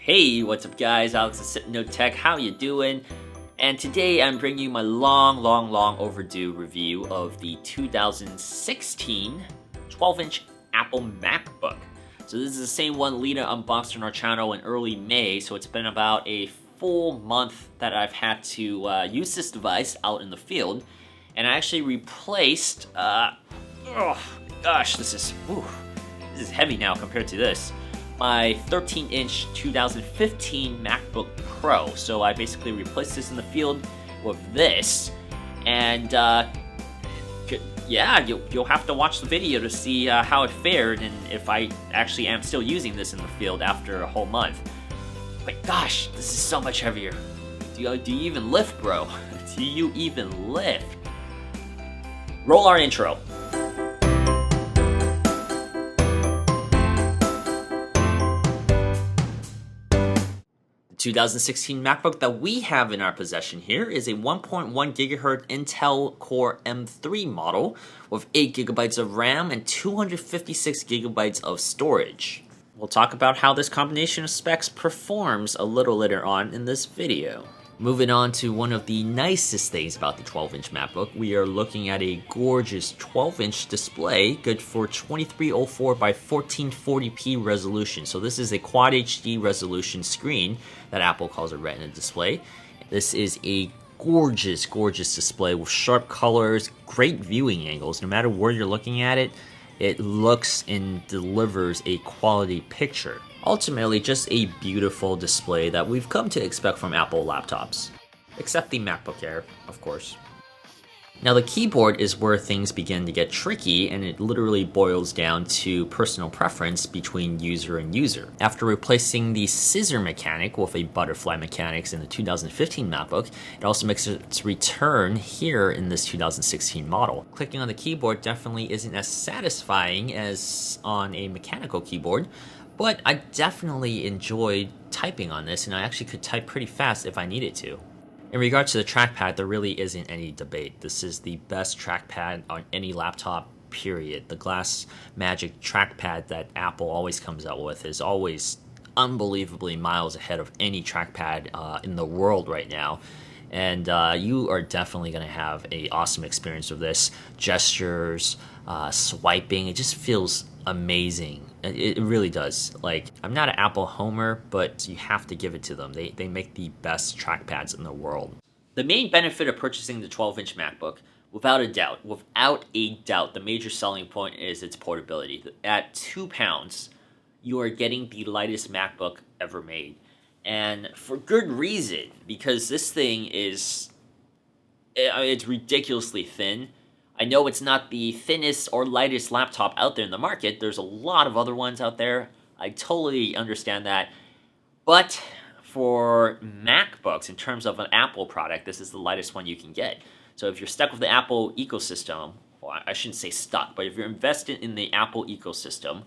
Hey, what's up guys? Alex at No Tech. How you doing? And today I'm bringing you my long overdue review of the 2016 12-inch Apple MacBook. So this is the same one Lena unboxed on our channel in early May, so it's been about a full month that I've had to use this device out in the field. And I actually replaced, oh gosh, this is heavy now compared to this. My 13-inch 2015 MacBook Pro. So I basically replaced this in the field with this, and yeah, you'll have to watch the video to see how it fared and if I actually am still using this in the field after a whole month. But gosh, this is so much heavier. Do you even lift, bro? Do you even lift? Roll our intro. 2016 MacBook that we have in our possession here is a 1.1 gigahertz Intel Core M3 model with 8 gigabytes of RAM and 256 gigabytes of storage. We'll talk about how this combination of specs performs a little later on in this video. Moving on to one of the nicest things about the 12-inch MacBook, we are looking at a gorgeous 12-inch display, good for 2304 by 1440p resolution. So this is a Quad HD resolution screen that Apple calls a Retina display. This is a gorgeous display with sharp colors, great viewing angles. No matter where you're looking at it, it looks and delivers a quality picture. Ultimately, just a beautiful display that we've come to expect from Apple laptops. Except the MacBook Air, of course. Now the keyboard is where things begin to get tricky, and it literally boils down to personal preference between user and user. After replacing the scissor mechanic with a butterfly mechanics in the 2015 MacBook, it also makes its return here in this 2016 model. Clicking on the keyboard definitely isn't as satisfying as on a mechanical keyboard, but I definitely enjoyed typing on this, and I actually could type pretty fast if I needed to. In regards to the trackpad, there really isn't any debate. This is the best trackpad on any laptop, period. The Glass Magic trackpad that Apple always comes out with is always unbelievably miles ahead of any trackpad in the world right now. And you are definitely going to have an awesome experience with this. Gestures, swiping, it just feels amazing. It really does. Like, I'm not an Apple homer, but you have to give it to them. They make the best trackpads in the world. The main benefit of purchasing the 12-inch MacBook, without a doubt, the major selling point is its portability. At 2 pounds, you are getting the lightest MacBook ever made. And for good reason, because this thing is, it's ridiculously thin. I know it's not the thinnest or lightest laptop out there in the market. There's a lot of other ones out there. I totally understand that. But for MacBooks, in terms of an Apple product, this is the lightest one you can get. So if you're stuck with the Apple ecosystem, well, I shouldn't say stuck, but if you're invested in the Apple ecosystem,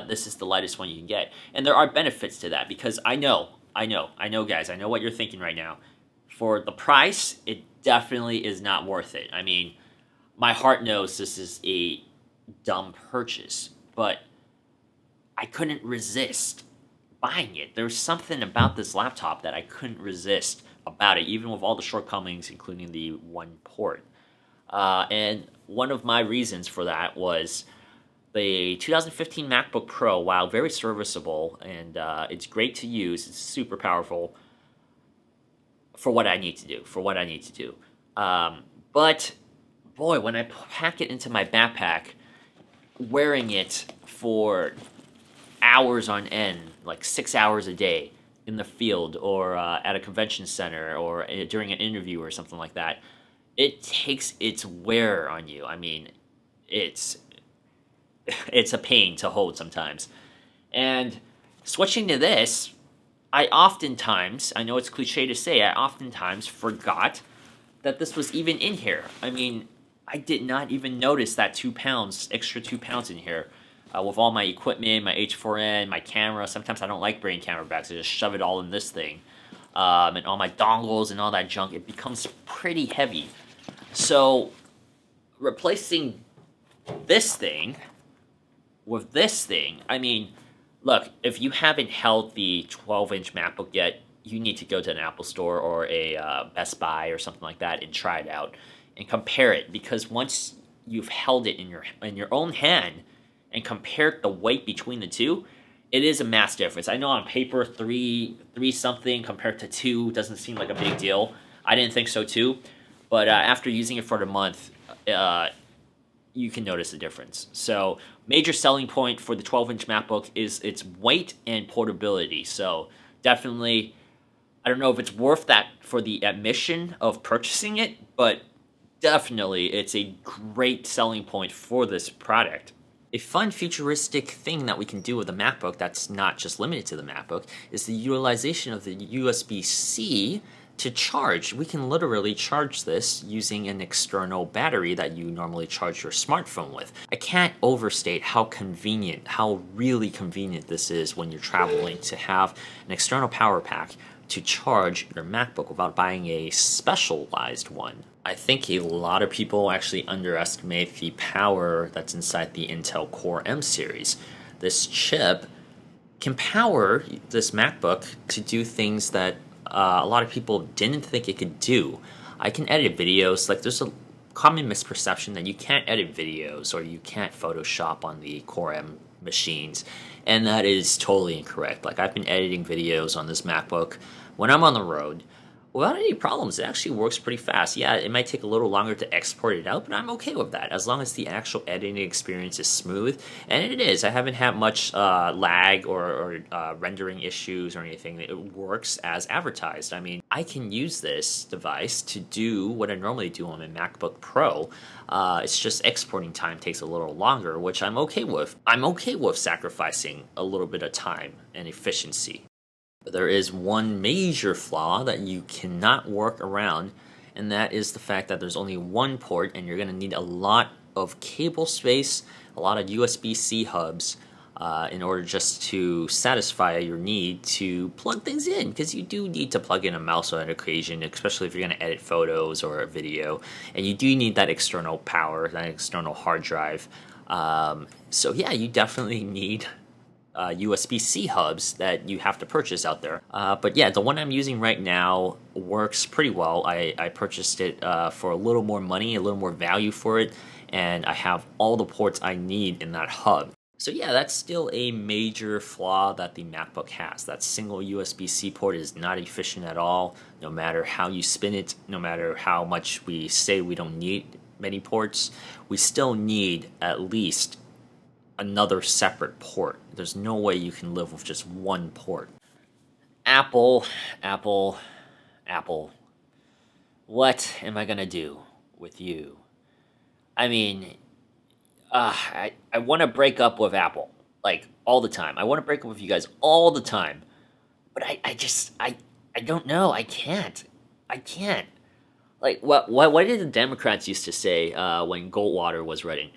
this is the lightest one you can get. And there are benefits to that, because I know guys, I know what you're thinking right now. For the price, it definitely is not worth it. I mean, my heart knows this is a dumb purchase, but I couldn't resist buying it. There's something about this laptop that I couldn't resist about it, even with all the shortcomings, including the one port. And one of my reasons for that was the 2015 MacBook Pro. While very serviceable and it's great to use, it's super powerful for what I need to do. But boy, when I pack it into my backpack, wearing it for hours on end, like 6 hours a day in the field or at a convention center or during an interview or something like that, it takes its wear on you. I mean, it's a pain to hold sometimes. And switching to this, I know it's cliche to say, I oftentimes forgot that this was even in here. I mean, I did not even notice that 2 pounds, extra 2 pounds in here. With all my equipment, my H4n, my camera. Sometimes I don't like bringing camera bags. I just shove it all in this thing. And all my dongles and all that junk. It becomes pretty heavy. So, replacing this thing with this thing, I mean, Look, if you haven't held the 12-inch MacBook yet, you need to go to an Apple store or a Best Buy or something like that and try it out and compare it. Because once you've held it in your own hand and compared the weight between the two, it is a mass difference. I know on paper three something compared to two doesn't seem like a big deal. I didn't think so too, but after using it for the month, you can notice the difference. So, major selling point for the 12-inch MacBook is its weight and portability. So, definitely, I don't know if it's worth that for the admission of purchasing it, but definitely it's a great selling point for this product. A fun futuristic thing that we can do with the MacBook that's not just limited to the MacBook is the utilization of the USB-C to charge. We can literally charge this using an external battery that you normally charge your smartphone with. I can't overstate how convenient, how really convenient this is when you're traveling to have an external power pack to charge your MacBook without buying a specialized one. I think a lot of people actually underestimate the power that's inside the Intel Core M series. This chip can power this MacBook to do things that a lot of people didn't think it could do. I can edit videos. Like, there's a common misperception that you can't edit videos or you can't Photoshop on the Core M machines, and that is totally incorrect. Like, I've been editing videos on this MacBook when I'm on the road without any problems. It actually works pretty fast. Yeah, it might take a little longer to export it out, but I'm okay with that as long as the actual editing experience is smooth. And it is. I haven't had much lag or rendering issues or anything. It works as advertised. I mean, I can use this device to do what I normally do on my MacBook Pro. It's just exporting time takes a little longer, which I'm okay with. I'm okay with sacrificing a little bit of time and efficiency. There is one major flaw that you cannot work around, and that is the fact that there's only one port, and you're going to need a lot of cable space, a lot of USB-C hubs, in order just to satisfy your need to plug things in, because you do need to plug in a mouse on occasion, especially if you're going to edit photos or a video, and you do need that external power, that external hard drive. So yeah, you definitely need USB-C hubs that you have to purchase out there. But yeah, the one I'm using right now works pretty well. I purchased it for a little more money, a little more value for it, and I have all the ports I need in that hub. So yeah, that's still a major flaw that the MacBook has. That single USB-C port is not efficient at all, no matter how you spin it, no matter how much we say we don't need many ports. We still need at least another separate port. There's no way you can live with just one port. Apple, Apple, Apple. What am I gonna do with you? I mean, I want to break up with Apple, like, all the time. I want to break up with you guys all the time. But I don't know. I can't. I can't. Like, what did the Democrats used to say when Goldwater was running?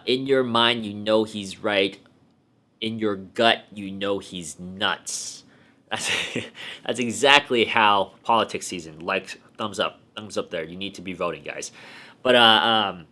In your mind, you know he's right. In your gut, you know he's nuts. That's, that's exactly how politics season. Like, thumbs up there. You need to be voting, guys. But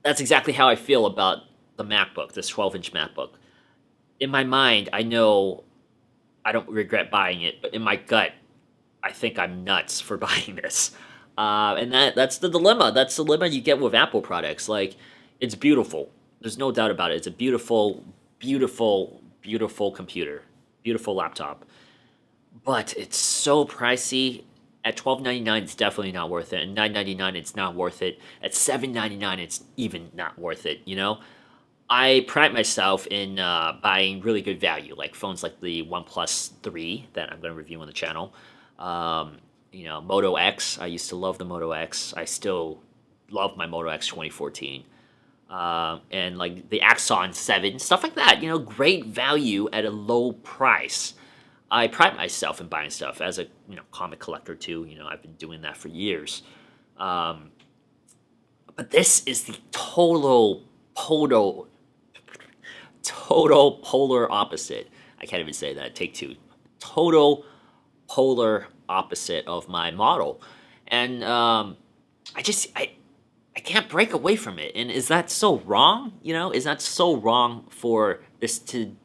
that's exactly how I feel about the MacBook, this 12-inch MacBook. In my mind, I know I don't regret buying it, but in my gut, I think I'm nuts for buying this. And that's the dilemma. That's the dilemma you get with Apple products. Like, it's beautiful. There's no doubt about it. It's a beautiful, beautiful, beautiful computer. Beautiful laptop. But it's so pricey. At $12.99, it's definitely not worth it. At $9.99, it's not worth it. At $7.99, it's even not worth it, you know? I pride myself in buying really good value, like phones like the OnePlus 3 that I'm going to review on the channel. Moto X. I used to love the Moto X. I still love my Moto X 2014. And like the Axon 7, stuff like that. Great value at a low price. I pride myself in buying stuff as a comic collector too. I've been doing that for years. But this is the total polar opposite. I can't even say that. Take two. Total polar opposite of my model, and I can't break away from it. And is that so wrong? Is that so wrong for this to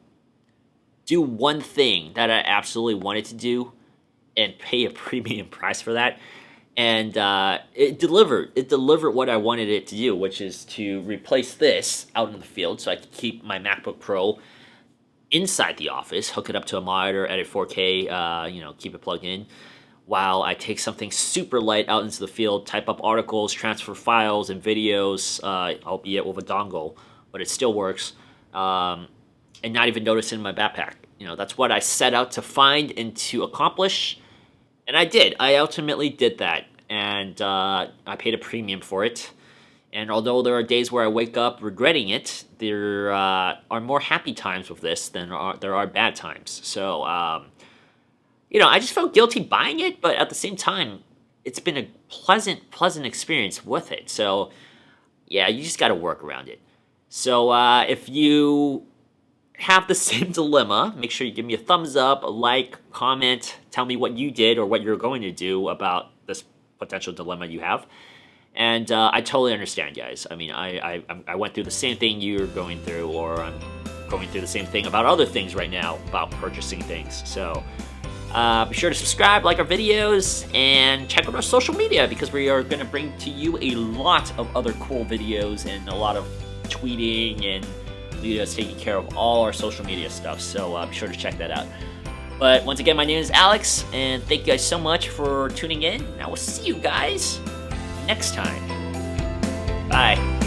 do one thing that I absolutely wanted to do and pay a premium price for that. And it delivered. It delivered what I wanted it to do, which is to replace this out in the field so I could keep my MacBook Pro inside the office, hook it up to a monitor, edit 4K, keep it plugged in, while I take something super light out into the field, type up articles, transfer files and videos, albeit with a dongle, but it still works, and not even notice it in my backpack. That's what I set out to find and to accomplish, and I did. I ultimately did that, and I paid a premium for it. And although there are days where I wake up regretting it, there are more happy times with this than there are bad times. So, I just felt guilty buying it, but at the same time, it's been a pleasant experience with it. So, yeah, you just got to work around it. So, if you have the same dilemma, make sure you give me a thumbs up, a like, comment, tell me what you did or what you're going to do about this potential dilemma you have. And I totally understand, guys. I mean, I went through the same thing you're going through, or I'm going through the same thing about other things right now, about purchasing things. So be sure to subscribe, like our videos, and check out our social media, because we are going to bring to you a lot of other cool videos and a lot of tweeting and videos taking care of all our social media stuff. So be sure to check that out. But once again, my name is Alex, and thank you guys so much for tuning in. I will see you guys next time. Bye.